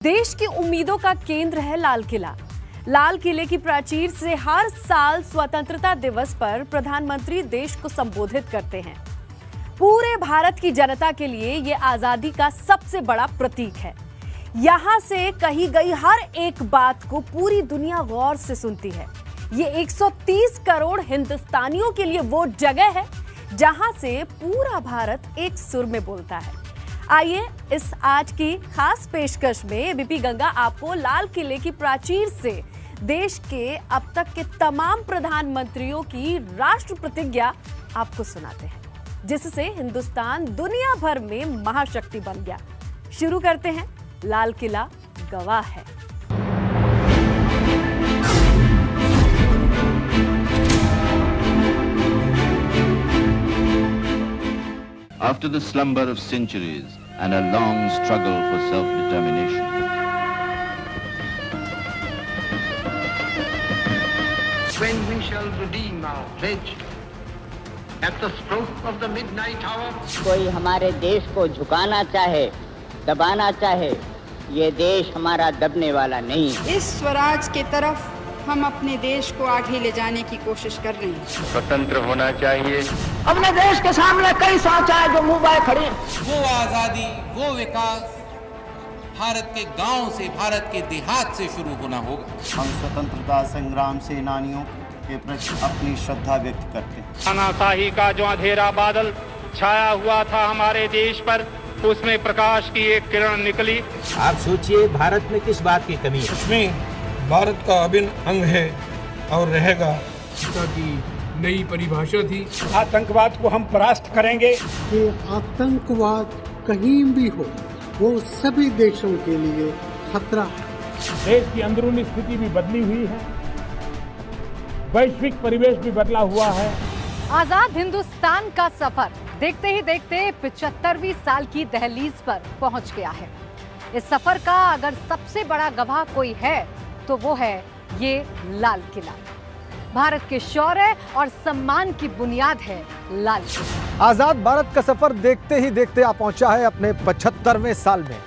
देश की उम्मीदों का केंद्र है लाल किला। लाल किले की प्राचीर से हर साल स्वतंत्रता दिवस पर प्रधानमंत्री देश को संबोधित करते हैं। पूरे भारत की जनता के लिए यह आजादी का सबसे बड़ा प्रतीक है। यहां से कही गई हर एक बात को पूरी दुनिया गौर से सुनती है। ये 130 करोड़ हिंदुस्तानियों के लिए वो जगह है जहां से पूरा भारत एक सुर में बोलता है। आइए इस आज की खास पेशकश में एबीपी गंगा आपको लाल किले की प्राचीर से देश के अब तक के तमाम प्रधानमंत्रियों की राष्ट्र प्रतिज्ञा आपको सुनाते हैं, जिससे हिंदुस्तान दुनिया भर में महाशक्ति बन गया। शुरू करते हैं। लाल किला गवाह है। After the slumber of centuries and a long struggle for self-determination, when we shall redeem our pledge at the stroke of the midnight hour, कोई हमारे देश को झुकाना चाहे, दबाना चाहे, ये देश हमारा दबने वाला नहीं। इस स्वराज की तरफ हम अपने देश को आगे ले जाने की कोशिश कर रहे हैं। स्वतंत्र होना चाहिए। अपने देश के सामने कई सांचा है जो मुंह बाए खड़े। वो आजादी, वो विकास भारत के गांव से, भारत के देहात से शुरू होना होगा। हम स्वतंत्रता संग्राम सेनानियों के प्रति अपनी श्रद्धा व्यक्त करते हैं। तानाशाही का जो अंधेरा बादल छाया हुआ था हमारे देश पर, उसमें प्रकाश की एक किरण निकली। आप सोचिए भारत में किस बात की कमी है। इसमें भारत का अभिन्न अंग है और रहेगा। की नई परिभाषा थी। आतंकवाद को हम परास्त करेंगे। कि आतंकवाद कहीं भी हो वो सभी देशों के लिए खतरा है। देश की अंदरूनी स्थिति भी बदली हुई है, वैश्विक परिवेश भी बदला हुआ है। आजाद हिंदुस्तान का सफर देखते ही देखते 75वीं साल की दहलीज पर पहुंच गया है। इस सफर का अगर सबसे बड़ा गवाह कोई है तो वो है ये लाल किला। भारत के शौर्य और सम्मान की बुनियाद है लाल किला। आजाद भारत का सफर देखते ही देखते आ पहुंचा है अपने 75वें साल में,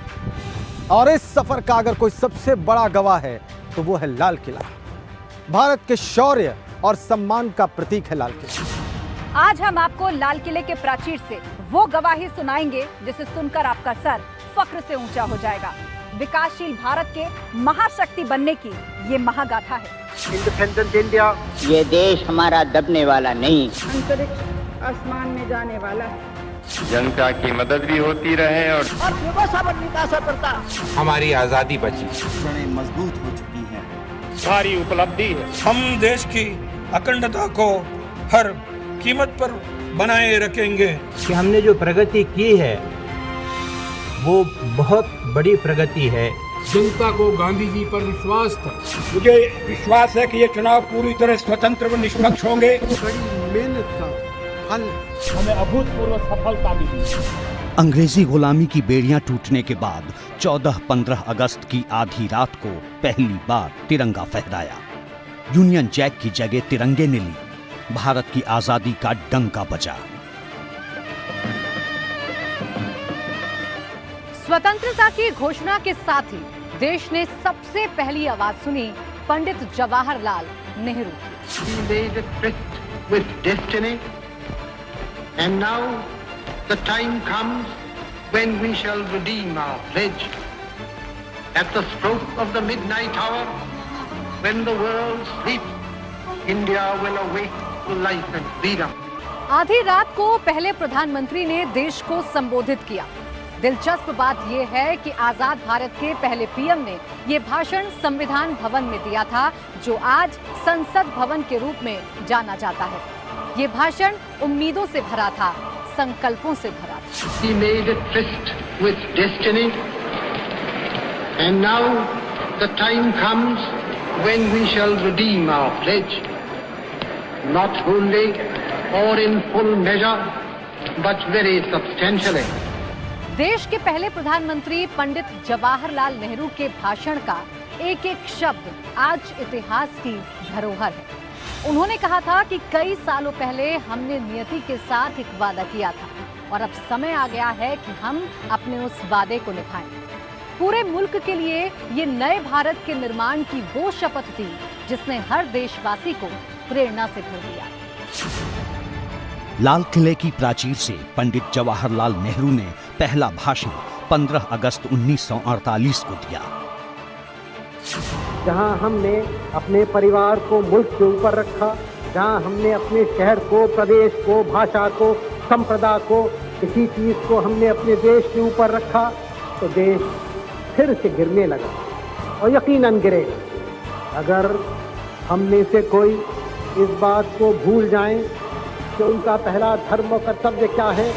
और इस सफर का अगर कोई सबसे बड़ा गवाह है तो वो है लाल किला। भारत के शौर्य और सम्मान का प्रतीक है लाल किला। आज हम आपको लाल किले के प्राचीर से वो गवाही सुनाएंगे जिसे सुनकर आपका सर फख्र से ऊंचा हो जाएगा। विकासशील भारत के महाशक्ति बनने की ये महागाथा है। इंडिपेंडेंट इंडिया, ये देश हमारा दबने वाला नहीं। अंतरिक्ष आसमान में जाने वाला है। जनता की मदद भी होती रहे और हमारी आजादी बची, जड़ें मजबूत हो चुकी हैं। सारी उपलब्धि है। हम देश की अखंडता को हर कीमत पर बनाए रखेंगे। कि हमने जो प्रगति की है वो बहुत बड़ी प्रगति है। जनता को गांधी जी पर विश्वास था। मुझे विश्वास है कि ये चुनाव पूरी तरह स्वतंत्र व निष्पक्ष होंगे। बड़ी मेहनत का फल हमें अभूतपूर्व सफलता मिली। अंग्रेजी गुलामी की बेड़ियां टूटने के बाद 14-15 अगस्त की आधी रात को पहली बार तिरंगा फहराया। यूनियन जैक की जगह तिरंगे ने ली। भारत की आजादी का डंका बजा। स्वतंत्रता की घोषणा के साथ ही देश ने सबसे पहली आवाज सुनी पंडित जवाहरलाल नेहरू की। we made a tryst with destiny, and now the time comes when we shall redeem our pledge at the stroke of the midnight hour, when the world sleeps, India will awake to life and freedom. आधी रात को पहले प्रधानमंत्री ने देश को संबोधित किया। दिलचस्प बात यह है कि आजाद भारत के पहले पीएम ने यह भाषण संविधान भवन में दिया था, जो आज संसद भवन के रूप में जाना जाता है। ये भाषण उम्मीदों से भरा था, संकल्पों से भरा था। We made a tryst with destiny, and now the time comes when we shall redeem our pledge, not wholly or in full measure, but very substantially. देश के पहले प्रधानमंत्री पंडित जवाहरलाल नेहरू के भाषण का एक एक शब्द आज इतिहास की धरोहर है। उन्होंने कहा था कि कई सालों पहले हमने नियति के साथ एक वादा किया था और अब समय आ गया है कि हम अपने उस वादे को निभाएं। पूरे मुल्क के लिए ये नए भारत के निर्माण की वो शपथ थी जिसने हर देशवासी को प्रेरणा से भर दिया। लाल किले की प्राचीर से पंडित जवाहरलाल नेहरू ने पहला भाषण 15 अगस्त 1948 को दिया। जहां हमने अपने परिवार को मुल्क के ऊपर रखा, जहां हमने अपने शहर को, प्रदेश को, भाषा को, संप्रदाय को, किसी चीज को हमने अपने देश के ऊपर रखा, तो देश फिर से गिरने लगा और यकीनन गिरेगा। अगर हम में से कोई इस बात को भूल जाएं कि उनका पहला धर्म और कर्तव्य क्या है,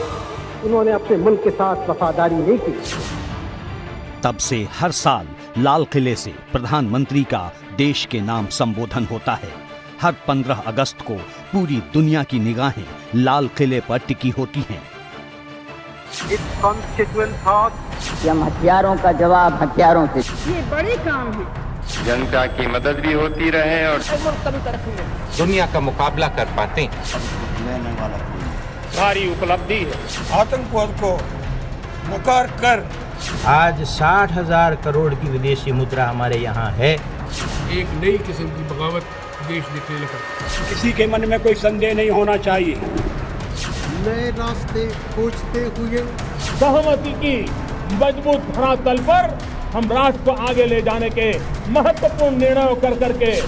उन्होंने अपने मुल्क के साथ वफादारी नहीं की। तब से हर साल लाल किले से प्रधानमंत्री का देश के नाम संबोधन होता है। हर 15 अगस्त को पूरी दुनिया की निगाहें लाल किले पर टिकी होती हैं। कि हम हथियारों का जवाब हथियारों से। ये बड़े काम है। जनता की मदद भी होती रहे और दुनिया का मुकाबला कर पाते हैं। भारी उपलब्धि है। आतंकवाद को नकार कर आज 60,000 करोड़ की विदेशी मुद्रा हमारे यहाँ है। एक नई किस्म की बगावत देश दिखने लगा। किसी के मन में कोई संदेह नहीं होना चाहिए। नए रास्ते खोजते हुए सहमति की मजबूत धरातल पर हम राष्ट्र को आगे ले जाने के महत्वपूर्ण निर्णय कर करके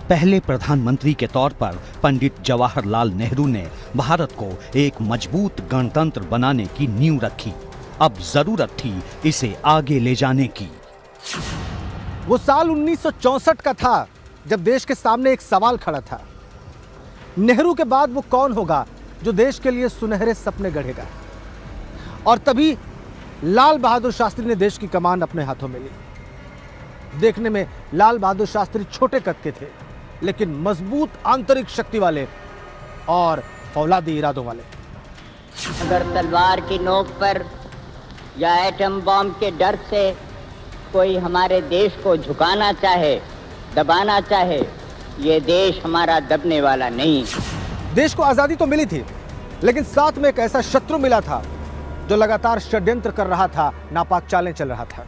पहले प्रधानमंत्री के तौर पर पंडित जवाहरलाल नेहरू ने भारत को एक मजबूत गणतंत्र बनाने की नींव रखी। अब जरूरत थी इसे आगे ले जाने की। वो साल 1964 का था जब देश के सामने एक सवाल खड़ा था। नेहरू के बाद वो कौन होगा जो देश के लिए सुनहरे सपने गढ़ेगा? और तभी लाल बहादुर शास्त्री ने देश की कमान अपने हाथों में ली। देखने में लाल बहादुर शास्त्री छोटे कद के थे, लेकिन मजबूत आंतरिक शक्ति वाले और फौलादी इरादों वाले। अगर तलवार की नोक पर या एटम बम के डर से कोई हमारे देश को झुकाना चाहे, दबाना चाहे, ये देश हमारा दबने वाला नहीं। देश को आजादी तो मिली थी, लेकिन साथ में एक ऐसा शत्रु मिला था जो लगातार षड्यंत्र कर रहा था, नापाक चालें चल रहा था।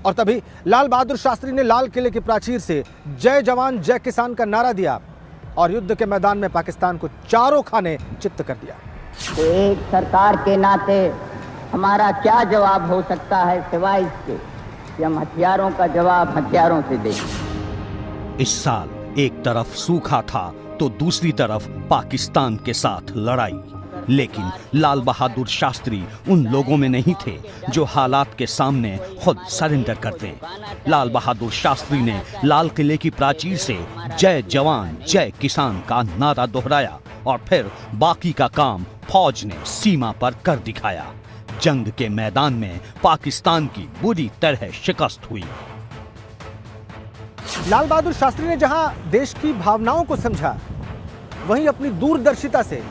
और तभी लाल बहादुर शास्त्री ने लाल किले की प्राचीर से जय जवान जय किसान का नारा दिया और युद्ध के मैदान में पाकिस्तान को चारों खाने चित्त कर दिया। तो एक सरकार के नाते हमारा क्या जवाब हो सकता है सिवाय इसके कि हम हथियारों का जवाब हथियारों से दें। इस साल एक तरफ सूखा था तो दूसरी तरफ पाकिस्तान के साथ लड़ाई। लेकिन लाल बहादुर शास्त्री उन लोगों में नहीं थे जो हालात के सामने खुद सरेंडर करते। लाल बहादुर शास्त्री ने लाल किले की प्राचीर से जय जवान जय किसान का नारा दोहराया और फिर बाकी का काम फौज ने सीमा पर कर दिखाया। जंग के मैदान में पाकिस्तान की बुरी तरह शिकस्त हुई। लाल बहादुर शास्त्री ने जहां देश की भावनाओं को समझा, वहीं अपनी दूरदर्शिता से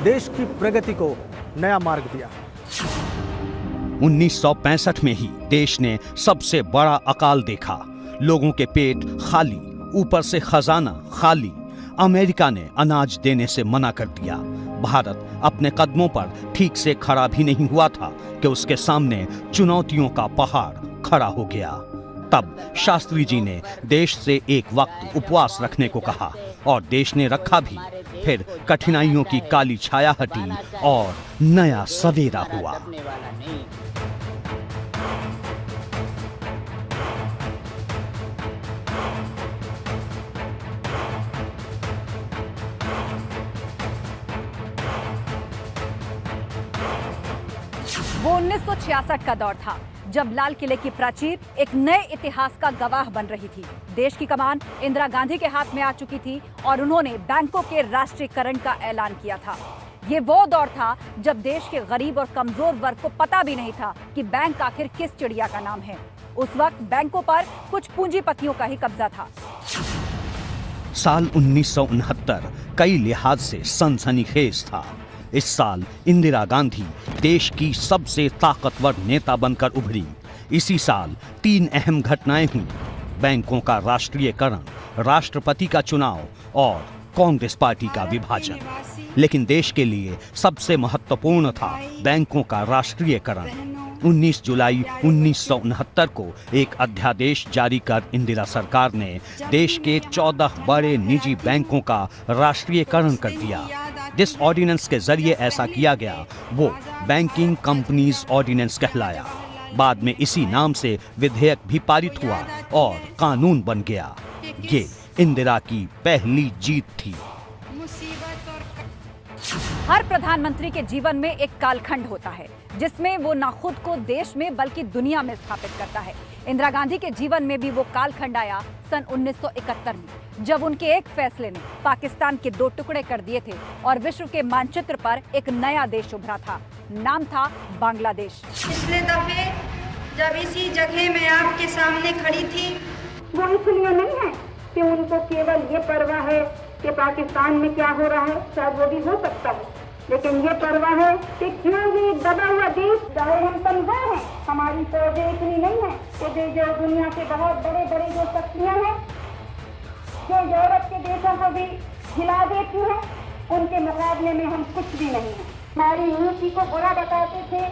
देश की प्रगति को नया मार्ग दिया। 1965 में ही देश ने सबसे बड़ा अकाल देखा। लोगों के पेट खाली, ऊपर से खजाना खाली। अमेरिका ने अनाज देने से मना कर दिया। भारत अपने कदमों पर ठीक से खड़ा भी नहीं हुआ था कि उसके सामने चुनौतियों का पहाड़ खड़ा हो गया। तब शास्त्री जी ने देश से एक वक्त उपवास रखने को कहा और देश ने रखा भी। फिर कठिनाइयों की काली छाया हटी और नया सवेरा हुआ। वो 1966 का दौर था जब लाल किले की प्राचीर एक नए इतिहास का गवाह बन रही थी। देश की कमान इंदिरा गांधी के हाथ में आ चुकी थी और उन्होंने बैंकों के राष्ट्रीयकरण का ऐलान किया था। ये वो दौर था जब देश के गरीब और कमजोर वर्ग को पता भी नहीं था कि बैंक आखिर किस चिड़िया का नाम है। उस वक्त बैंकों पर कुछ पूंजीपतियों का ही कब्जा था। साल 1969 कई लिहाज से सनसनीखेज था। इस साल इंदिरा गांधी देश की सबसे ताकतवर नेता बनकर उभरी। इसी साल 3 अहम घटनाएं हुई: बैंकों का राष्ट्रीयकरण, राष्ट्रपति का चुनाव और कांग्रेस पार्टी का विभाजन। लेकिन देश के लिए सबसे महत्वपूर्ण था बैंकों का राष्ट्रीयकरण। 19 जुलाई 1969 को एक अध्यादेश जारी कर इंदिरा सरकार ने देश के 14 बड़े निजी बैंकों का राष्ट्रीयकरण कर दिया। जिस ऑर्डिनेंस के जरिए ऐसा किया गया वो बैंकिंग कंपनीज ऑर्डिनेंस कहलाया। बाद में इसी नाम से विधेयक भी पारित हुआ और कानून बन गया। ये इंदिरा की पहली जीत थी। हर प्रधानमंत्री के जीवन में एक कालखंड होता है जिसमें वो न खुद को देश में बल्कि दुनिया में स्थापित करता है। इंदिरा गांधी के जीवन में भी वो कालखंड आया सन 1971 में, जब उनके एक फैसले ने पाकिस्तान के 2 टुकड़े कर दिए थे और विश्व के मानचित्र पर एक नया देश उभरा था। नाम था बांग्लादेश। पिछले दफे जब इसी जगह में आपके सामने खड़ी थी, वो इसलिए नहीं है कि उनको केवल ये परवाह है कि पाकिस्तान में क्या हो रहा है, शायद वो भी हो सकता है, लेकिन ये परवाह है कि क्यों ये दबा हुआ देश, चाहे हम कमजोर हैं, हमारी फौजें इतनी नहीं है कि जो दुनिया के बहुत बड़े बड़े जो शक्तियां हैं जो यूरोप के देशों को भी हिला देती हैं, उनके मुकाबले में हम कुछ भी नहीं है। हमारी नीति को बुरा बताते थे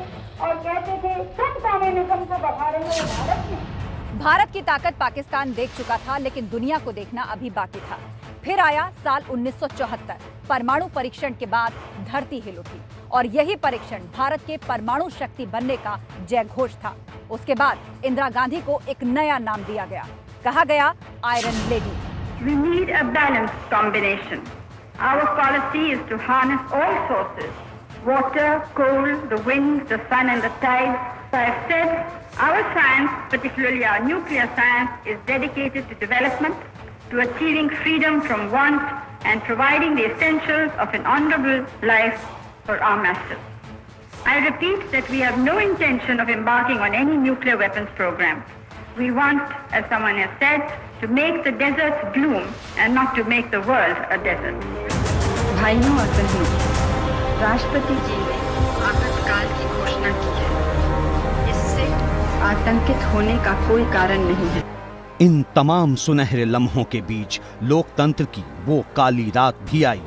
और कहते थे सब कम्युनिज्म को बढ़ा रहे हैं भारत में। भारत की ताकत पाकिस्तान देख चुका था, लेकिन दुनिया को देखना अभी बाकी था। फिर आया साल 1974। परमाणु परीक्षण के बाद धरती हिल उठी और यही परीक्षण भारत के परमाणु शक्ति बनने का जयघोष था। उसके बाद इंदिरा गांधी को एक नया नाम दिया गया, कहा गया iron lady. We need a balanced combination. Our policy is to harness all sources: water, coal, the wind, the sun and the tides. So I've said our science, particularly our nuclear science, is dedicated to development, to achieving freedom from want and providing the essentials of an honorable life for our masses. I repeat that we have no intention of embarking on any nuclear weapons program. We want, as someone has said, to make the deserts bloom and not to make the world a desert. भाइयों और बहनों, राष्ट्रपति जी ने आपातकाल की घोषणा की है। इससे आतंकित होने का कोई कारण नहीं है। इन तमाम सुनहरे लम्हों के बीच लोकतंत्र की वो काली रात भी आई।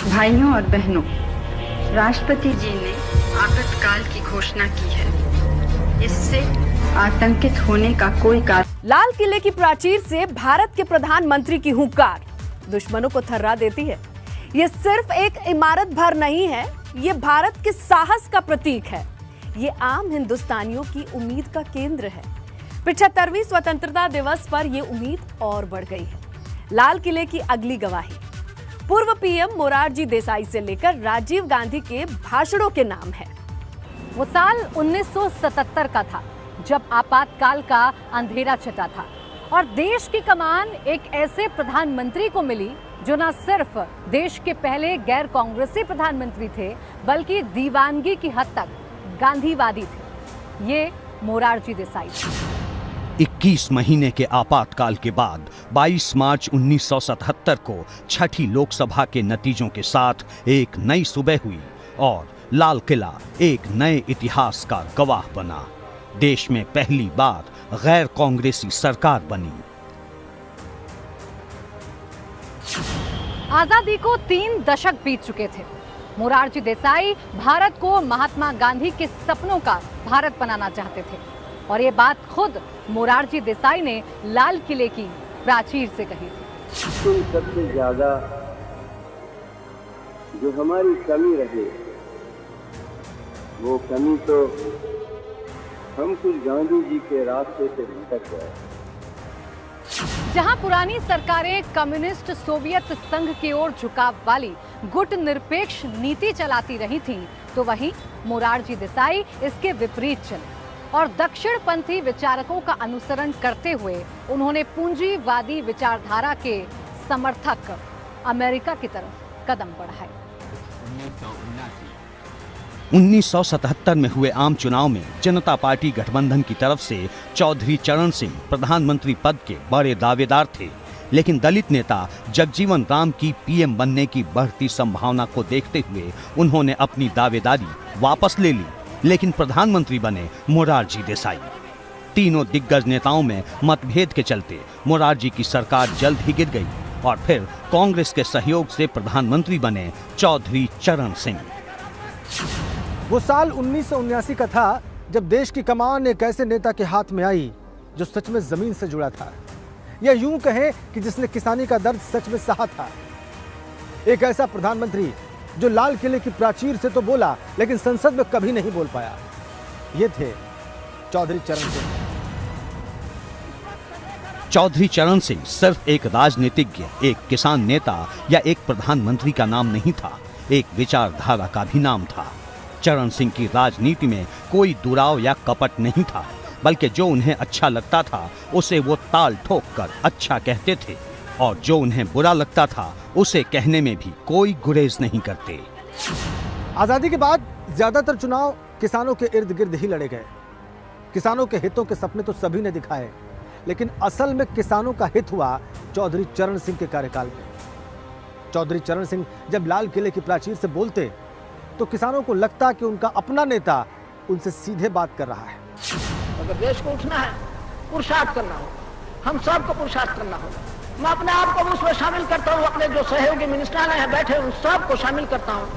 भाइयों और बहनों, राष्ट्रपति जी ने आपातकाल की घोषणा की है। इससे आतंकित होने का कोई कारण। लाल किले की प्राचीर से भारत के प्रधानमंत्री की हुंकार दुश्मनों को थर्रा देती है। ये सिर्फ एक इमारत भर नहीं है, ये भारत के साहस का प्रतीक है। ये आम हिंदुस्तानियों की उम्मीद का केंद्र है। 75वीं स्वतंत्रता दिवस पर यह उम्मीद और बढ़ गई है। लाल किले की अगली गवाही पूर्व पीएम मोरारजी देसाई से लेकर राजीव गांधी के भाषणों के नाम है। वो साल 1977 का था, जब आपातकाल का अंधेरा छटा था और देश की कमान एक ऐसे प्रधानमंत्री को मिली जो न सिर्फ देश के पहले गैर कांग्रेसी प्रधानमंत्री थे, बल्कि दीवानगी की हद तक गांधीवादी थे। ये मोरारजी देसाई। 21 महीने के आपातकाल के बाद 22 मार्च 1977 को छठी लोकसभा के नतीजों के साथ एक नई सुबह हुई और लाल किला एक नए इतिहास का गवाह बना। देश में पहली बार गैर कांग्रेसी सरकार बनी। आजादी को 3 दशक बीत चुके थे। मोरारजी देसाई भारत को महात्मा गांधी के सपनों का भारत बनाना चाहते थे और ये बात खुद मोरारजी देसाई ने लाल किले की प्राचीर से कही थी। तुम सबसे ज्यादा जो हमारी कमी रहे वो कमी तो हम कुछ गांधी जी के रास्ते से भटक गए। जहां पुरानी सरकारें कम्युनिस्ट सोवियत संघ की ओर झुकाव वाली गुट निरपेक्ष नीति चलाती रही थीं, तो वहीं मोरारजी देसाई इसके विपरीत चले और दक्षिणपंथी विचारकों का अनुसरण करते हुए उन्होंने पूंजीवादी विचारधारा के समर्थक अमेरिका की तरफ कदम बढ़ाए। 1977 में हुए आम चुनाव में जनता पार्टी गठबंधन की तरफ से चौधरी चरण सिंह प्रधानमंत्री पद के बड़े दावेदार थे, लेकिन दलित नेता जगजीवन राम की पीएम बनने की बढ़ती संभावना को देखते हुए उन्होंने अपनी दावेदारी वापस ले ली, लेकिन प्रधानमंत्री बने मोरारजी देसाई। तीनों दिग्गज नेताओं में मतभेद के चलते मोरारजी की सरकार जल्द ही गिर गई और फिर कांग्रेस के सहयोग से प्रधानमंत्री बने चौधरी चरण सिंह। वो साल 1979 का था जब देश की कमान एक ऐसे नेता के हाथ में आई जो सच में जमीन से जुड़ा था, या यूं कहें कि जिसने किसानी का दर्द सच में सहा था। एक ऐसा प्रधानमंत्री जो लाल किले की प्राचीर से तो बोला लेकिन संसद में कभी नहीं बोल पाया। ये थे चौधरी चरण सिंह। चौधरी चरण सिंह सिर्फ एक राजनीतिज्ञ, एक किसान नेता या एक प्रधानमंत्री का नाम नहीं था, एक विचारधारा का भी नाम था। चरण सिंह की राजनीति में कोई दुराव या कपट नहीं था, बल्कि जो उन्हें अच्छा लगता था उसे वो ताल ठोक कर अच्छा कहते थे, और जो उन्हें बुरा लगता था उसे कहने में भी कोई गुरेज नहीं करते। आजादी के बाद ज्यादातर चुनाव किसानों के इर्द गिर्द ही लड़े गए। किसानों के हितों के सपने तो सभी ने दिखाए, लेकिन असल में किसानों का हित हुआ चौधरी चरण सिंह के कार्यकाल में। चौधरी चरण सिंह जब लाल किले की प्राचीर से बोलते तो किसानों को लगता कि उनका अपना नेता उनसे सीधे बात कर रहा है। अगर देश को उठना है, पुरुषार्थ करना हो, हम सबको पुरुषार्थ करना होगा। मैं अपने आप को उसमें शामिल करता हूँ, अपने जो सहयोगी मिनिस्टर हैं बैठे उन सबको शामिल करता हूँ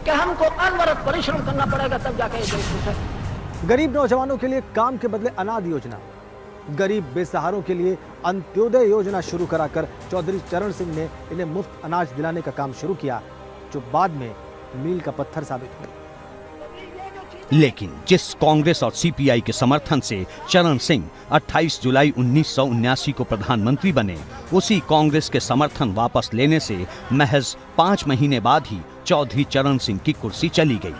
कि हमको अनवरत परिश्रम करना पड़ेगा, तब जाकर ये देश उठे। गरीब नौजवानों के लिए काम के बदले अनाज योजना, गरीब बेसहारों के लिए अंत्योदय योजना शुरू कराकर चौधरी चरण सिंह ने इन्हें मुफ्त अनाज दिलाने का काम शुरू किया, जो बाद में मील का पत्थर साबित हुआ। लेकिन जिस कांग्रेस और सीपीआई के समर्थन से चरण सिंह 28 जुलाई 1979 को प्रधानमंत्री बने, उसी कांग्रेस के समर्थन वापस लेने से महज 5 महीने बाद ही चौधरी चरण सिंह की कुर्सी चली गई।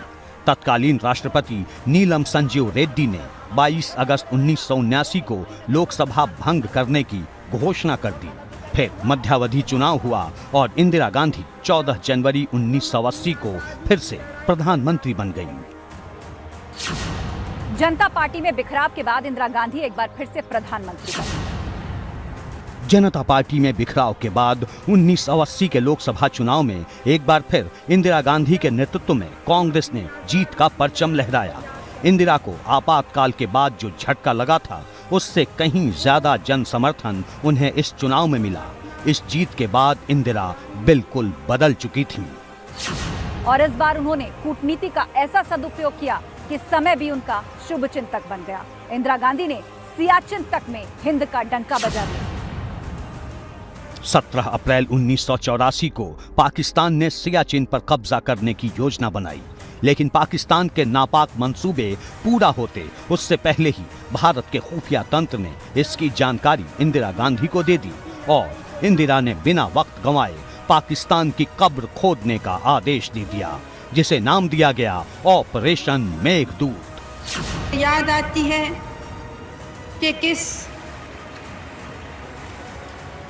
तत्कालीन राष्ट्रपति नीलम संजीव रेड्डी ने 22 अगस्त 1979 को लोकसभा भंग करने की घोषणा कर दी। फिर मध्यावधि चुनाव हुआ और इंदिरा गांधी 14 जनवरी 1980 को फिर से प्रधानमंत्री बन गईं। जनता पार्टी में बिखराव के बाद इंदिरा गांधी एक बार फिर से प्रधानमंत्री बनी। जनता पार्टी में बिखराव के बाद 1980 के लोकसभा चुनाव में एक बार फिर इंदिरा गांधी के नेतृत्व में कांग्रेस ने जीत का परचम लहराया। इंदिरा को आपातकाल के बाद जो झटका लगा था, उससे कहीं ज्यादा जन समर्थन उन्हें इस चुनाव में मिला। इस जीत के बाद इंदिरा बिल्कुल बदल चुकी थी और इस बार उन्होंने कूटनीति का ऐसा सदुपयोग किया कि समय भी उनका शुभ चिंतक बन गया। इंदिरा गांधी ने सियाचिन तक में हिंद का डंका बजा दिया। 17 अप्रैल 1984 को पाकिस्तान ने सियाचिन पर कब्जा करने की योजना बनाई, लेकिन पाकिस्तान के नापाक मंसूबे पूरा होते उससे पहले ही भारत के खुफिया तंत्र ने इसकी जानकारी इंदिरा गांधी को दे दी और इंदिरा ने बिना वक्त गंवाए पाकिस्तान की कब्र खोदने का आदेश दे दिया, जिसे नाम दिया गया ऑपरेशन मेघदूत। याद आती है कि किस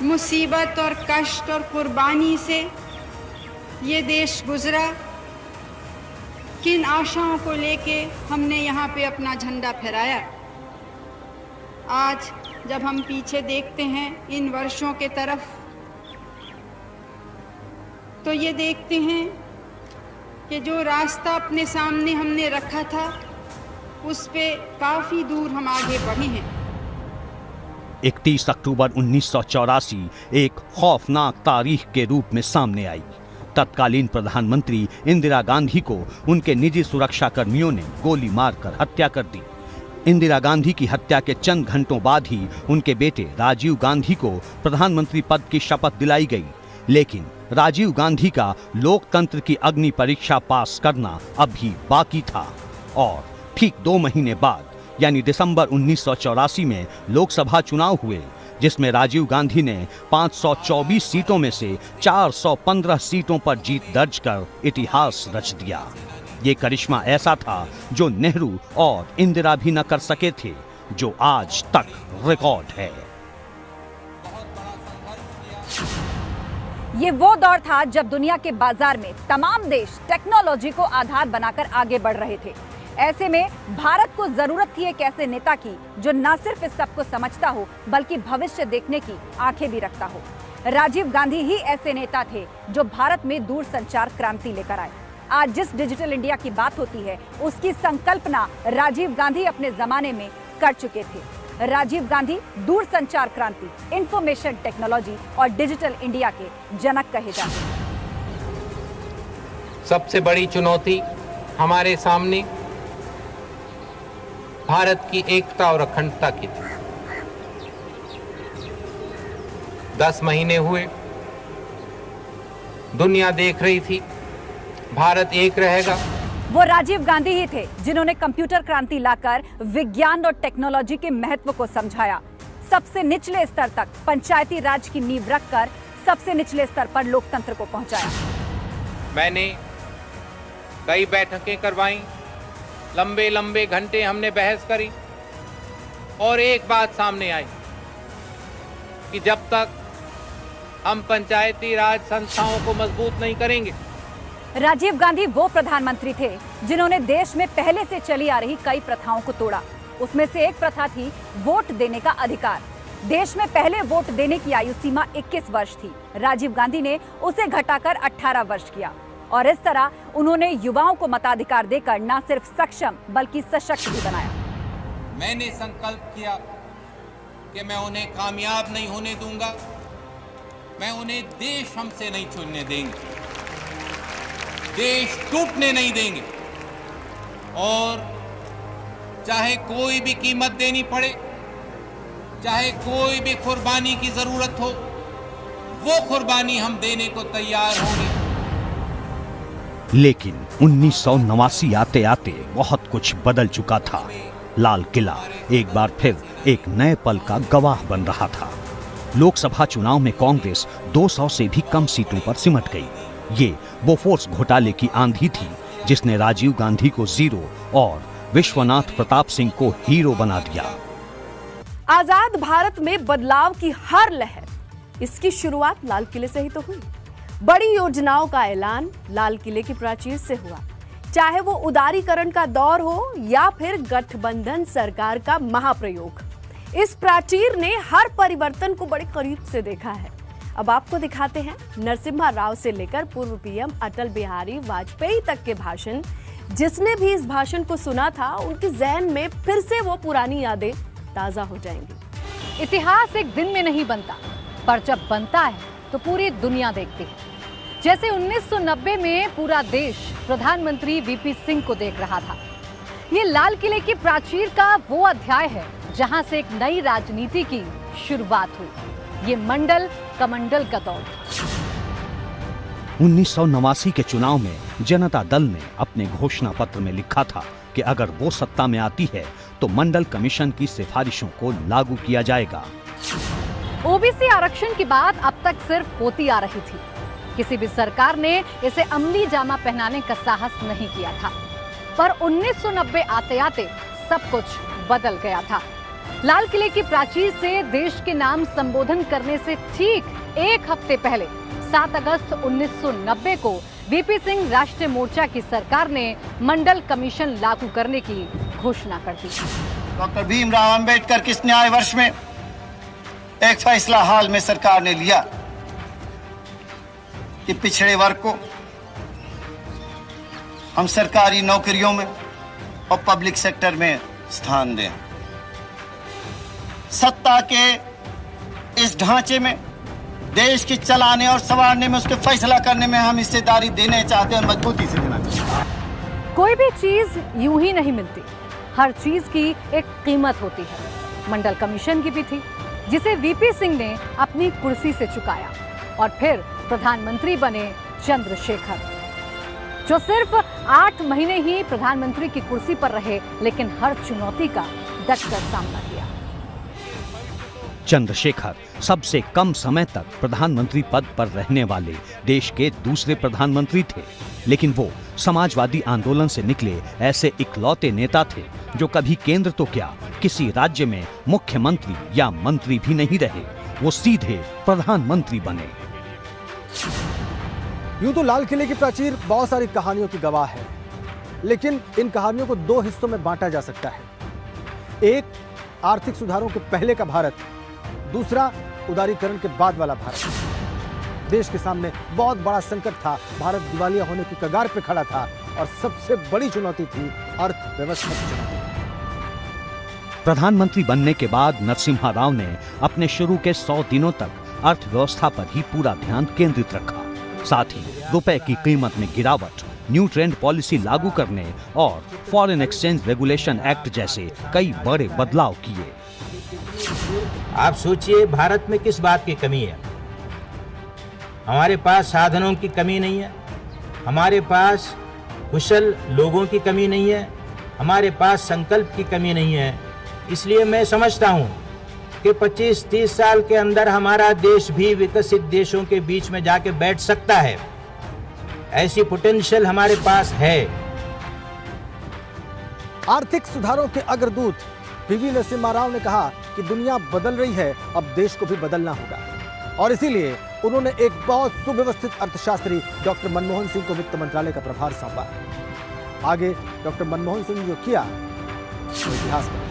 मुसीबत और कष्ट और कुर्बानी से ये देश गुजरा, किन आशाओं को लेके हमने यहाँ पे अपना झंडा फहराया। आज जब हम पीछे देखते हैं इन वर्षों के तरफ, तो ये देखते हैं कि जो रास्ता अपने सामने हमने रखा था उस पे काफी दूर हम आगे बढ़े हैं। 31 अक्टूबर 1984 एक खौफनाक तारीख के रूप में सामने आई। तत्कालीन प्रधानमंत्री इंदिरा गांधी को उनके निजी सुरक्षा कर्मियों ने गोली मारकर हत्या कर दी। इंदिरा गांधी की हत्या के चंद घंटों बाद ही उनके बेटे राजीव गांधी को प्रधानमंत्री पद की शपथ दिलाई गई, लेकिन राजीव गांधी का लोकतंत्र की अग्नि परीक्षा पास करना अभी बाकी था और ठीक 2 महीने बाद यानी दिसंबर 1984 में लोकसभा चुनाव हुए, जिसमें राजीव गांधी ने 524 सीटों में से 415 सीटों पर जीत दर्ज कर इतिहास रच दिया। ये करिश्मा ऐसा था जो नेहरू और इंदिरा भी न कर सके थे, जो आज तक रिकॉर्ड है। ये वो दौर था जब दुनिया के बाजार में तमाम देश टेक्नोलॉजी को आधार बनाकर आगे बढ़ रहे थे। ऐसे में भारत को जरूरत थी एक ऐसे नेता की जो न सिर्फ इस सबको समझता हो बल्कि भविष्य देखने की आंखें भी रखता हो। राजीव गांधी ही ऐसे नेता थे जो भारत में दूरसंचार क्रांति लेकर आए। आज जिस डिजिटल इंडिया की बात होती है उसकी संकल्पना राजीव गांधी अपने जमाने में कर चुके थे। राजीव गांधी दूरसंचार क्रांति, इंफॉर्मेशन टेक्नोलॉजी और डिजिटल इंडिया के जनक कहे जाते हैं। सबसे बड़ी चुनौती हमारे सामने भारत की एकता और अखंडता की थी। 10 महीने हुए, दुनिया देख रही थी भारत एक रहेगा। वो राजीव गांधी ही थे जिन्होंने कंप्यूटर क्रांति लाकर विज्ञान और टेक्नोलॉजी के महत्व को समझाया। सबसे निचले स्तर तक पंचायती राज की नींव रखकर सबसे निचले स्तर पर लोकतंत्र को पहुंचाया। मैंने कई बैठकें करवाई, लंबे लंबे घंटे हमने बहस करी और एक बात सामने आई कि जब तक हम पंचायती राज संस्थाओं को मजबूत नहीं करेंगे। राजीव गांधी वो प्रधानमंत्री थे जिन्होंने देश में पहले से चली आ रही कई प्रथाओं को तोड़ा। उसमें से एक प्रथा थी वोट देने का अधिकार। देश में पहले वोट देने की आयु सीमा 21 वर्ष थी। राजीव गांधी ने उसे घटाकर 18 वर्ष किया और इस तरह उन्होंने युवाओं को मताधिकार देकर न सिर्फ सक्षम बल्कि सशक्त भी बनाया। मैंने संकल्प किया कि मैं उन्हें कामयाब नहीं होने दूंगा, मैं उन्हें देश हमसे नहीं छूटने देंगे, देश टूटने नहीं देंगे और चाहे कोई भी कीमत देनी पड़े, चाहे कोई भी कुर्बानी की जरूरत हो, वो कुर्बानी हम देने को तैयार होंगे। लेकिन 1989 आते आते बहुत कुछ बदल चुका था। लाल किला एक बार फिर एक नए पल का गवाह बन रहा था। लोकसभा चुनाव में कांग्रेस 200 से भी कम सीटों पर सिमट गई। ये बोफोर्स घोटाले की आंधी थी जिसने राजीव गांधी को जीरो और विश्वनाथ प्रताप सिंह को हीरो बना दिया। आजाद भारत में बदलाव की हर लहर, इसकी शुरुआत लाल किले से ही तो हुई। बड़ी योजनाओं का ऐलान लाल किले की प्राचीर से हुआ। चाहे वो उदारीकरण का दौर हो या फिर गठबंधन सरकार का महाप्रयोग, इस प्राचीर ने हर परिवर्तन को बड़े करीब से देखा है। अब आपको दिखाते हैं नरसिम्हा राव से लेकर पूर्व पीएम अटल बिहारी वाजपेयी तक के भाषण। जिसने भी इस भाषण को सुना था उनके जहन में फिर से वो पुरानी यादें ताजा हो जाएंगी। इतिहास एक दिन में नहीं बनता, पर जब बनता है तो पूरी दुनिया देखती है। जैसे 1990 में पूरा देश प्रधानमंत्री वीपी सिंह को देख रहा था। ये लाल किले की प्राचीर का वो अध्याय है जहां से एक नई राजनीति की शुरुआत हुई। ये मंडल कमंडल का दौर था। 1989 के चुनाव में जनता दल ने अपने घोषणा पत्र में लिखा था कि अगर वो सत्ता में आती है तो मंडल कमीशन की सिफारिशों को लागू किया जाएगा। ओबीसी आरक्षण की बात अब तक सिर्फ होती आ रही थी। किसी भी सरकार ने इसे अमली जामा पहनाने का साहस नहीं किया था। पर 1990 आते आते सब कुछ बदल गया था। लाल किले की प्राचीर से देश के नाम संबोधन करने से ठीक एक हफ्ते पहले 7 अगस्त 1990 को वीपी सिंह राष्ट्रीय मोर्चा की सरकार ने मंडल कमीशन लागू करने की घोषणा कर दी। डॉक्टर भीमराव अंबेडकर किस न्याय वर्ष में एक फैसला हाल में सरकार ने लिया कि पिछड़े वर्ग को हम सरकारी नौकरियों में और पब्लिक सेक्टर में स्थान दें। सत्ता के इस ढांचे में देश की चलाने और संवारने में, उसके फैसला करने में हम हिस्सेदारी देने चाहते हैं और मजबूती से देना चाहते हैं। कोई भी चीज यूं ही नहीं मिलती, हर चीज की एक कीमत होती है। मंडल कमीशन की भी थी जिसे वीपी सिंह ने अपनी कुर्सी से चुकाया और फिर प्रधानमंत्री बने चंद्रशेखर, जो सिर्फ 8 महीने ही प्रधानमंत्री की कुर्सी पर रहे लेकिन हर चुनौती का डटकर सामना किया। चंद्रशेखर सबसे कम समय तक प्रधानमंत्री पद पर रहने वाले देश के दूसरे प्रधानमंत्री थे, लेकिन वो समाजवादी आंदोलन से निकले ऐसे इकलौते नेता थे जो कभी केंद्र तो क्या किसी राज्य में मुख्यमंत्री या मंत्री भी नहीं रहे। वो सीधे प्रधानमंत्री बने। यूं तो लाल किले की प्राचीर बहुत सारी कहानियों की गवाह है, लेकिन इन कहानियों को 2 हिस्सों में बांटा जा सकता है। एक आर्थिक सुधारों के पहले का भारत, दूसरा उदारीकरण के बाद वाला भारत। देश के सामने बहुत बड़ा संकट था, भारत दिवालिया होने की कगार पे खड़ा था और सबसे बड़ी चुनौती थी अर्थव्यवस्था की चुनौती। प्रधानमंत्री बनने के बाद नरसिम्हा राव ने अपने शुरू के 100 दिनों तक अर्थव्यवस्था पर ही पूरा ध्यान केंद्रित रखा। साथ ही रुपए की कीमत में गिरावट, न्यू ट्रेंड पॉलिसी लागू करने और फॉरेन एक्सचेंज रेगुलेशन एक्ट जैसे कई बड़े बदलाव किए। आप सोचिए, भारत में किस बात की कमी है? हमारे पास साधनों की कमी नहीं है, हमारे पास कुशल लोगों की कमी नहीं है, हमारे पास संकल्प की कमी नहीं है। इसलिए मैं समझता हूं कि 25-30 साल के अंदर हमारा देश भी विकसित देशों के बीच में जाके बैठ सकता है। ऐसी पोटेंशियल हमारे पास है। आर्थिक सुधारों के अग्रदूत पीवी नरसिम्हा राव ने कहा कि दुनिया बदल रही है, अब देश को भी बदलना होगा, और इसीलिए उन्होंने एक बहुत सुव्यवस्थित अर्थशास्त्री डॉक्टर मनमोहन सिंह को वित्त मंत्रालय का प्रभार सौंपा। आगे डॉक्टर मनमोहन सिंह ने जो किया वो इतिहास में।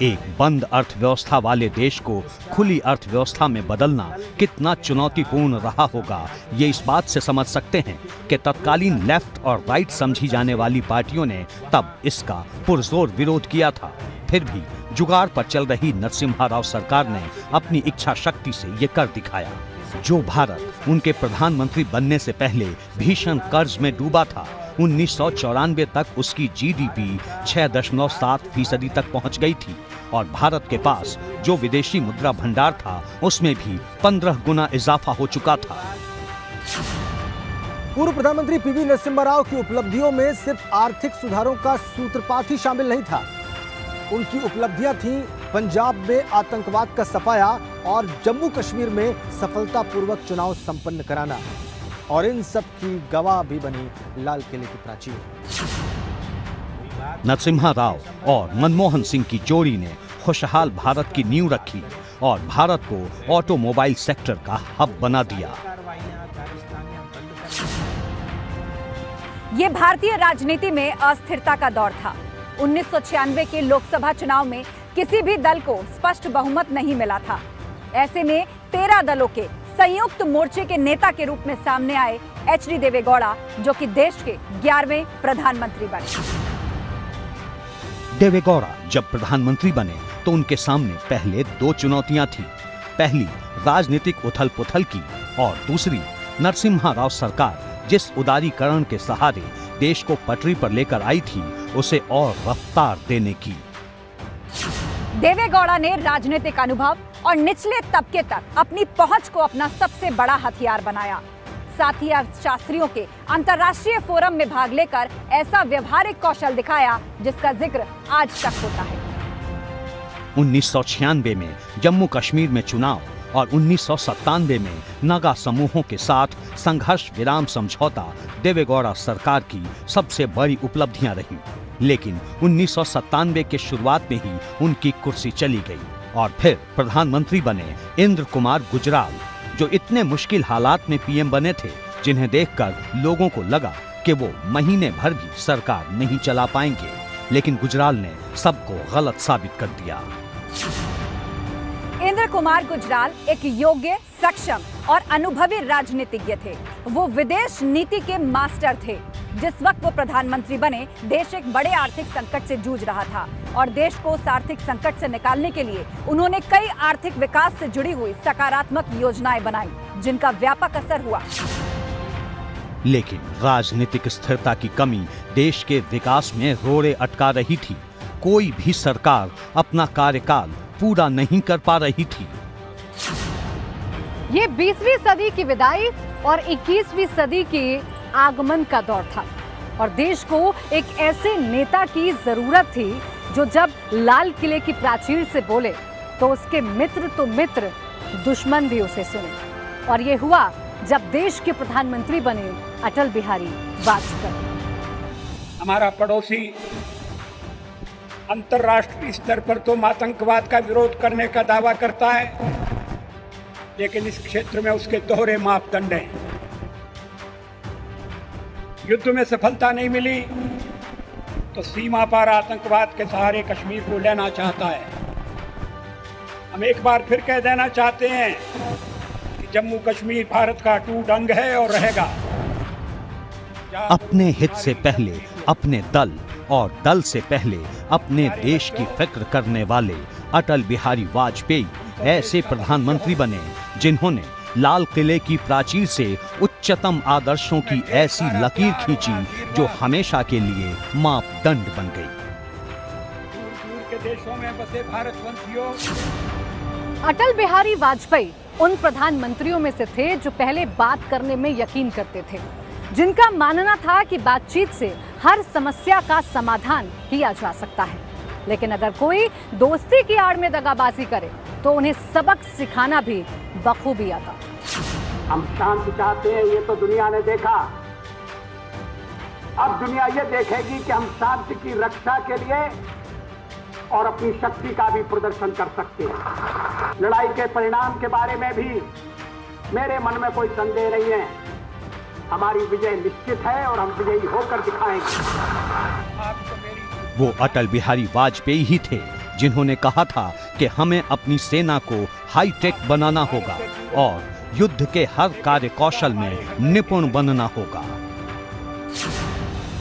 एक बंद अर्थव्यवस्था वाले देश को खुली अर्थव्यवस्था में बदलना कितना चुनौतीपूर्ण रहा होगा, ये इस बात से समझ सकते हैं कि तत्कालीन लेफ्ट और राइट समझी जाने वाली पार्टियों ने तब इसका पुरजोर विरोध किया था। फिर भी जुगाड़ पर चल रही नरसिम्हा राव सरकार ने अपनी इच्छा शक्ति से ये कर दिखाया। जो भारत उनके प्रधानमंत्री बनने से पहले भीषण कर्ज में डूबा था, 1994 तक उसकी जीडीपी 6.7% तक पहुंच गई थी, और भारत के पास जो विदेशी मुद्रा भंडार था उसमें भी 15 गुना इजाफा हो चुका था। पूर्व प्रधानमंत्री पीवी नरसिम्हा राव की उपलब्धियों में सिर्फ आर्थिक सुधारों का सूत्रपात ही शामिल नहीं था। उनकी उपलब्धियां थीं पंजाब में आतंकवाद का सफाया और जम्मू कश्मीर में सफलतापूर्वक चुनाव संपन्न कराना, और इन सब की गवाह भी बनी लाल किले की प्राचीर। नरसिम्हा राव और मनमोहन सिंह की जोड़ी ने खुशहाल भारत की नींव रखी और भारत को ऑटोमोबाइल सेक्टर का हब बना दिया। ये भारतीय राजनीति में अस्थिरता का दौर था। 1996 के लोकसभा चुनाव में किसी भी दल को स्पष्ट बहुमत नहीं मिला था। ऐसे में 13 दलों के संयुक्त मोर्चे के नेता के रूप में सामने आए एच.डी. देवेगौड़ा, जो कि देश के 11वें प्रधानमंत्री बने। देवेगौड़ा जब प्रधानमंत्री बने तो उनके सामने पहले 2 चुनौतियां थी। पहली राजनीतिक उथल पुथल की, और दूसरी नरसिम्हा राव सरकार जिस उदारीकरण के सहारे देश को पटरी पर लेकर आई थी उसे और रफ्तार देने की। देवेगौड़ा ने राजनीतिक अनुभव और निचले तबके तक अपनी पहुंच को अपना सबसे बड़ा हथियार बनाया। साथ ही अर्थशास्त्रियों के अंतर्राष्ट्रीय फोरम में भाग लेकर ऐसा व्यवहारिक कौशल दिखाया जिसका जिक्र आज तक होता है। 1996 में जम्मू कश्मीर में चुनाव और 1997 में नागा समूहों के साथ संघर्ष विराम समझौता देवेगौड़ा सरकार की सबसे बड़ी उपलब्धियां रही। लेकिन 1997 के शुरुआत में ही उनकी कुर्सी चली गई और फिर प्रधानमंत्री बने इंद्र कुमार गुजराल, जो इतने मुश्किल हालात में पीएम बने थे जिन्हें देखकर लोगों को लगा कि वो महीने भर भी सरकार नहीं चला पाएंगे। लेकिन गुजराल ने सबको गलत साबित कर दिया। इंद्र कुमार गुजराल एक योग्य, सक्षम और अनुभवी राजनीतिज्ञ थे। वो विदेश नीति के मास्टर थे। जिस वक्त वो प्रधानमंत्री बने, देश एक बड़े आर्थिक संकट से जूझ रहा था और देश को उस आर्थिक संकट से निकालने के लिए उन्होंने कई आर्थिक विकास से जुड़ी हुई सकारात्मक योजनाएं बनाई, जिनका व्यापक असर हुआ। लेकिन राजनीतिक स्थिरता की कमी देश के विकास में रोड़े अटका रही थी। कोई भी सरकार अपना कार्यकाल पूरा नहीं कर पा रही थी। ये 20वीं सदी की विदाई और 21वीं सदी के आगमन का दौर था और देश को एक ऐसे नेता की जरूरत थी जो जब लाल किले की प्राचीर से बोले तो उसके मित्र तो मित्र, दुश्मन भी उसे सुने। और ये हुआ जब देश के प्रधानमंत्री बने अटल बिहारी वाजपेयी। हमारा पड़ोसी अंतर्राष्ट्रीय स्तर पर तो आतंकवाद का विरोध करने का दावा करता है, लेकिन इस क्षेत्र में उसके दोहरे मापदंड हैं। युद्ध में सफलता नहीं मिली तो सीमा पार आतंकवाद के सहारे कश्मीर को लेना चाहता है। हम एक बार फिर कह देना चाहते हैं कि जम्मू कश्मीर भारत का अटूट अंग है और रहेगा। अपने हित से पहले अपने दल और दल से पहले अपने देश की फिक्र करने वाले अटल बिहारी वाजपेयी ऐसे प्रधानमंत्री बने जिन्होंने लाल किले की प्राचीर से उच्चतम आदर्शों की ऐसी लकीर खींची जो हमेशा के लिए मापदंड बन गई। दूर के देशों में बसे भारतवंशियों, अटल बिहारी वाजपेयी उन प्रधानमंत्रियों में से थे जो पहले बात करने में यकीन करते थे, जिनका मानना था कि बातचीत से हर समस्या का समाधान किया जा सकता है। लेकिन अगर कोई दोस्ती की आड़ में दगाबाजी करे तो उन्हें सबक सिखाना भी बखूबी आता। हम शांति चाहते हैं, ये तो दुनिया ने देखा। अब दुनिया ये देखेगी कि हम शांति की रक्षा के लिए और अपनी शक्ति का भी प्रदर्शन कर सकते हैं। लड़ाई के परिणाम के बारे में भी मेरे मन में कोई संदेह नहीं है। हमारी विजय निश्चित है और हम विजयी होकर दिखाएंगे। वो अटल बिहारी वाजपेयी ही थे जिन्होंने कहा था कि हमें अपनी सेना को हाईटेक बनाना होगा और युद्ध के हर कार्य कौशल में निपुण बनना होगा।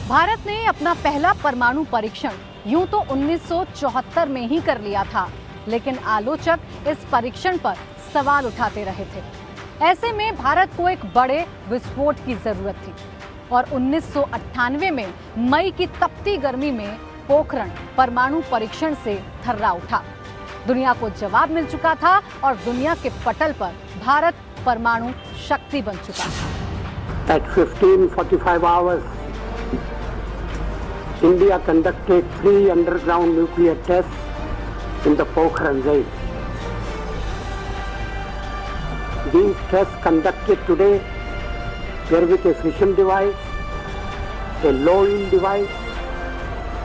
भारत ने अपना पहला परमाणु परीक्षण यूं तो 1974 में ही कर लिया था, लेकिन आलोचक इस परीक्षण पर सवाल उठाते रहे थे। ऐसे में भारत को एक बड़े विस्फोट की जरूरत थी और 1998 में मई की तपती गर्मी में पोखरण परमाणु परीक्षण से थर्रा उठा। दुनिया को जवाब मिल चुका था और दुनिया के पटल पर भारत परमाणु शक्ति बन चुका था। At 15:45 hours, India conducted 3 underground nuclear tests in the Pokhran range. These tests conducted today were with a fission device, a low-yield device,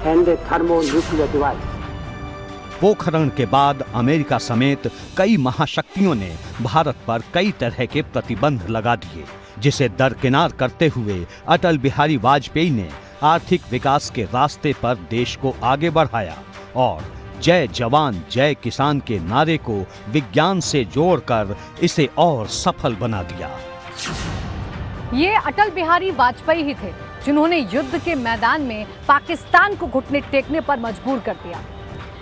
and a thermonuclear device. Pokhran के बाद अमेरिका समेत कई महाशक्तियों ने भारत पर कई तरह के प्रतिबंध लगा दिए, जिसे दरकिनार करते हुए अटल बिहारी वाजपेयी ने आर्थिक विकास के रास्ते पर देश को आगे बढ़ाया और जय जवान जय किसान के नारे को विज्ञान से जोड़कर इसे और सफल बना दिया। ये अटल बिहारी वाजपेयी ही थे जिन्होंने युद्ध के मैदान में पाकिस्तान को घुटने टेकने पर मजबूर कर दिया।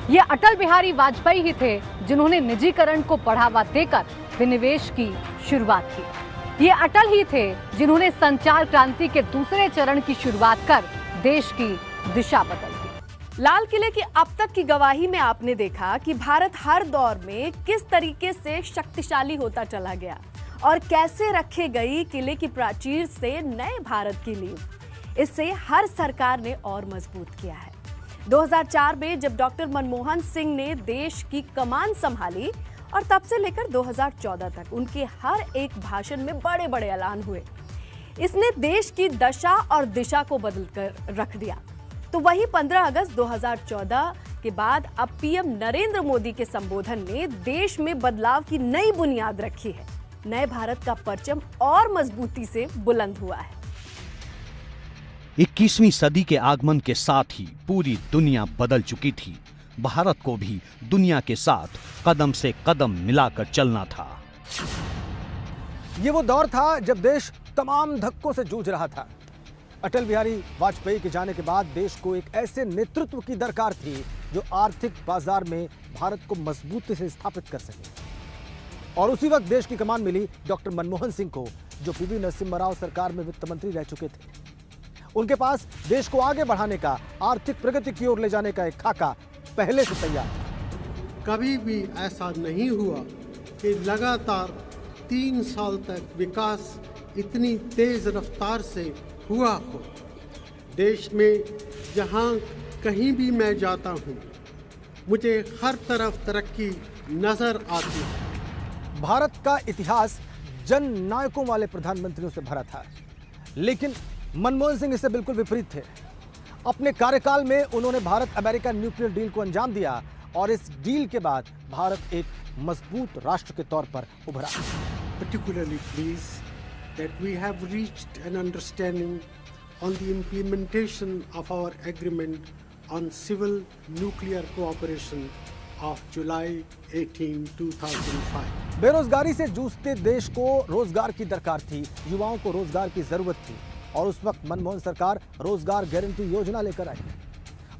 ये अटल बिहारी वाजपेयी ही थे जिन्होंने निजीकरण को बढ़ावा देकर विनिवेश की शुरुआत की। ये अटल ही थे जिन्होंने संचार क्रांति के दूसरे चरण की शुरुआत कर देश की दिशा बदल दी। लाल किले की अब तक की गवाही में आपने देखा कि भारत हर दौर में किस तरीके से शक्तिशाली होता चला गया और कैसे रखे गई किले की प्राचीर से नए भारत की नींव। इससे हर सरकार ने और मजबूत किया है। 2004 में जब डॉक्टर मनमोहन सिंह ने देश की कमान संभाली और तब से लेकर 2014 तक उनके हर एक भाषण में बड़े बड़े ऐलान हुए। इसने देश की दशा और दिशा को बदल कर रख दिया। तो वही 15 अगस्त 2014 के बाद अब पीएम नरेंद्र मोदी के संबोधन ने देश में बदलाव की नई बुनियाद रखी है। नए भारत का परचम और मजबूती से बुलंद हुआ है। 21वीं सदी के आगमन के साथ ही पूरी दुनिया बदल चुकी थी। भारत को भी दुनिया के साथ कदम से कदम मिलाकर चलना था। ये वो दौर था जब देश तमाम धक्कों से जूझ रहा था। अटल बिहारी वाजपेयी के जाने के बाद देश को एक ऐसे नेतृत्व की दरकार थी जो आर्थिक बाजार में भारत को मजबूती से स्थापित कर सके। और उसी वक्त देश की कमान मिली डॉक्टर मनमोहन सिंह को, जो पीवी नरसिम्हा राव सरकार में वित्त मंत्री रह चुके थे। उनके पास देश को आगे बढ़ाने का, आर्थिक प्रगति की ओर ले जाने का एक खाका पहले से तैयार था। कभी भी ऐसा नहीं हुआ कि लगातार 3 साल तक विकास इतनी तेज रफ्तार से हुआ हो। देश में जहां कहीं भी मैं जाता हूं, मुझे हर तरफ तरक्की नजर आती है। भारत का इतिहास जन नायकों वाले प्रधानमंत्रियों से भरा था, लेकिन मनमोहन सिंह इससे बिल्कुल विपरीत थे। अपने कार्यकाल में उन्होंने भारत अमेरिका न्यूक्लियर डील को अंजाम दिया और इस डील के बाद भारत एक मजबूत राष्ट्र के तौर पर उभरा। Particularly pleased that we have reached an understanding on the implementation of our agreement on civil nuclear cooperation of July 18, 2005. बेरोजगारी से जूझते देश को रोजगार की दरकार थी, युवाओं को रोजगार की जरूरत थी और उस वक्त मनमोहन सरकार रोजगार गारंटी योजना लेकर आई।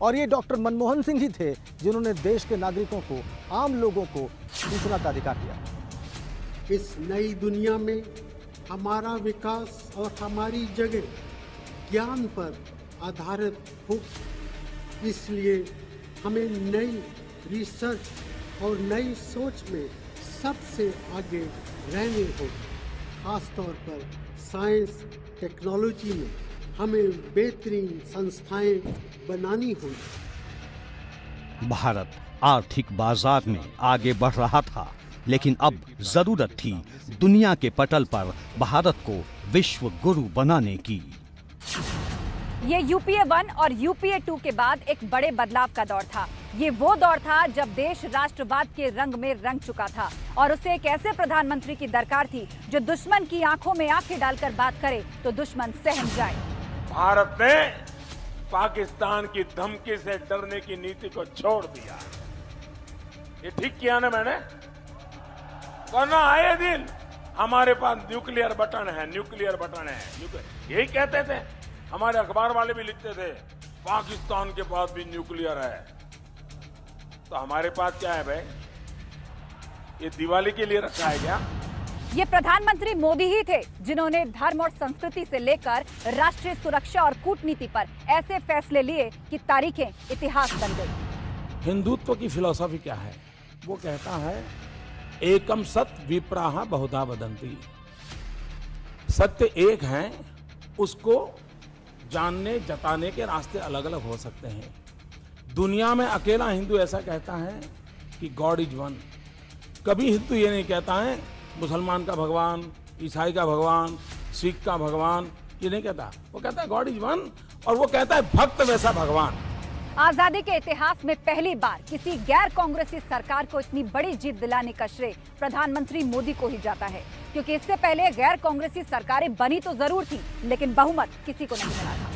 और ये डॉक्टर मनमोहन सिंह ही थे जिन्होंने देश के नागरिकों को, आम लोगों को सूचना का अधिकार दिया। इस नई दुनिया में हमारा विकास और हमारी जगह ज्ञान पर आधारित हो। इसलिए हमें नई रिसर्च और नई सोच में सबसे आगे रहने होगा। खासतौर पर साइंस टेक्नोलॉजी में हमें बेहतरीन संस्थाएं बनानी होगी। भारत आर्थिक बाजार में आगे बढ़ रहा था, लेकिन अब जरूरत थी दुनिया के पटल पर भारत को विश्व गुरु बनाने की। ये यूपीए 1 और यूपीए 2 के बाद एक बड़े बदलाव का दौर था। ये वो दौर था जब देश राष्ट्रवाद के रंग में रंग चुका था और उसे एक ऐसे प्रधानमंत्री की दरकार थी जो दुश्मन की आंखों में आंखें डालकर बात करे तो दुश्मन सहम जाए। भारत ने पाकिस्तान की धमकी से डरने की नीति को छोड़ दिया। ये ठीक किया ना मैंने? वरना आए दिन हमारे पास न्यूक्लियर बटन है, न्यूक्लियर बटन है, यही कहते थे। हमारे अखबार वाले भी लिखते थे पाकिस्तान के पास भी न्यूक्लियर है। तो हमारे पास क्या है भाई? ये दिवाली के लिए रखा है क्या? ये प्रधानमंत्री मोदी ही थे जिन्होंने धर्म और संस्कृति से लेकर राष्ट्रीय सुरक्षा और कूटनीति पर ऐसे फैसले लिए कि तारीखें इतिहास बन गई। हिंदुत्व की फिलॉसफी क्या है? वो कहता है एकम सत्य विप्राह बहुधा वदंती। सत्य एक है, उसको जानने जताने के रास्ते अलग अलग हो सकते हैं। दुनिया में अकेला हिंदू ऐसा कहता है कि गॉड इज वन। कभी हिंदू ये नहीं कहता है मुसलमान का भगवान, ईसाई का भगवान, सिख का भगवान, ये नहीं कहता। वो कहता है गॉड इज वन, और वो कहता है भक्त वैसा भगवान। आजादी के इतिहास में पहली बार किसी गैर कांग्रेसी सरकार को इतनी बड़ी जीत दिलाने का श्रेय प्रधानमंत्री मोदी को ही जाता है, क्योंकि इससे पहले गैर कांग्रेसी सरकारें बनी तो जरूर थी, लेकिन बहुमत किसी को नहीं मिला था।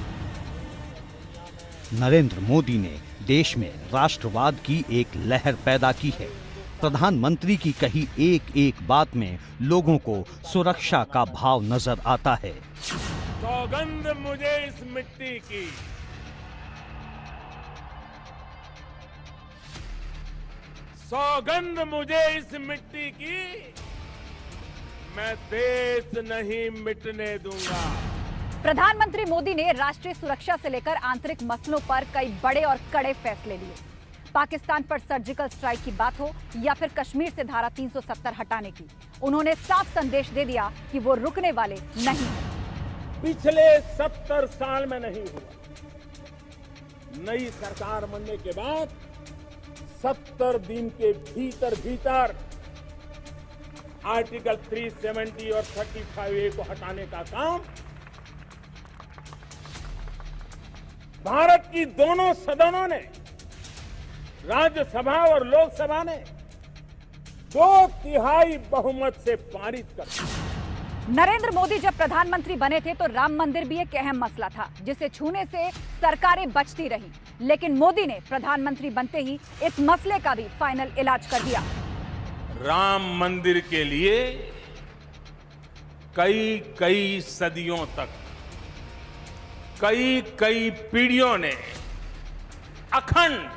नरेंद्र मोदी ने देश में राष्ट्रवाद की एक लहर पैदा की है। प्रधानमंत्री की कही एक एक बात में लोगों को सुरक्षा का भाव नजर आता है। सौगंध मुझे इस मिट्टी की, सौगंध मुझे इस मिट्टी की, मैं देश नहीं मिटने दूंगा। प्रधानमंत्री मोदी ने राष्ट्रीय सुरक्षा से लेकर आंतरिक मसलों पर कई बड़े और कड़े फैसले लिए। पाकिस्तान पर सर्जिकल स्ट्राइक की बात हो या फिर कश्मीर से धारा 370 हटाने की, उन्होंने साफ संदेश दे दिया कि वो रुकने वाले नहीं हैं। पिछले 70 साल में नहीं हुआ। नई सरकार बनने के बाद 70 दिन के भीतर भीतर आर्टिकल 370 और 35A को हटाने का काम भारत की दोनों सदनों ने, राज्यसभा और लोकसभा ने 2/3 बहुमत से पारित कर दिया। नरेंद्र मोदी जब प्रधानमंत्री बने थे तो राम मंदिर भी एक अहम मसला था, जिसे छूने से सरकारें बचती रहीं, लेकिन मोदी ने प्रधानमंत्री बनते ही इस मसले का भी फाइनल इलाज कर दिया। राम मंदिर के लिए कई सदियों तक, कई पीढ़ियों ने अखंड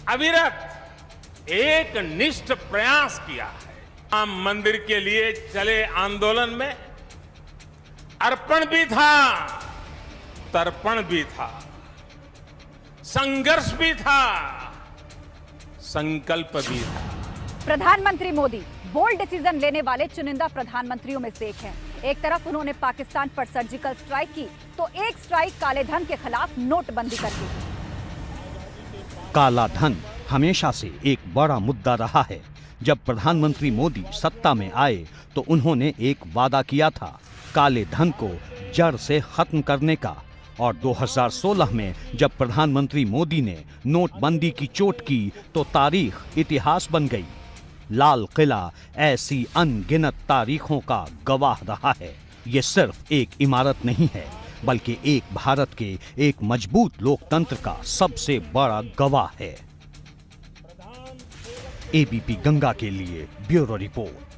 अविरत एक निष्ठ प्रयास किया है। राम मंदिर के लिए चले आंदोलन में अर्पण भी था, तर्पण भी था, संघर्ष भी था, संकल्प भी था। प्रधानमंत्री मोदी बोल्ड डिसीजन लेने वाले चुनिंदा प्रधानमंत्रियों में से एक हैं। एक तरफ उन्होंने पाकिस्तान पर सर्जिकल स्ट्राइक की, तो एक स्ट्राइक काले धन के खिलाफ नोटबंदी कर दी। काला धन हमेशा से एक बड़ा मुद्दा रहा है। जब प्रधानमंत्री मोदी सत्ता में आए तो उन्होंने एक वादा किया था काले धन को जड़ से खत्म करने का, और 2016 में जब प्रधानमंत्री मोदी ने नोटबंदी की चोट की तो तारीख इतिहास बन गई। लाल किला ऐसी अनगिनत तारीखों का गवाह रहा है। ये सिर्फ एक इमारत नहीं है, बल्कि एक भारत के एक मजबूत लोकतंत्र का सबसे बड़ा गवाह है। एबीपी गंगा के लिए ब्यूरो रिपोर्ट।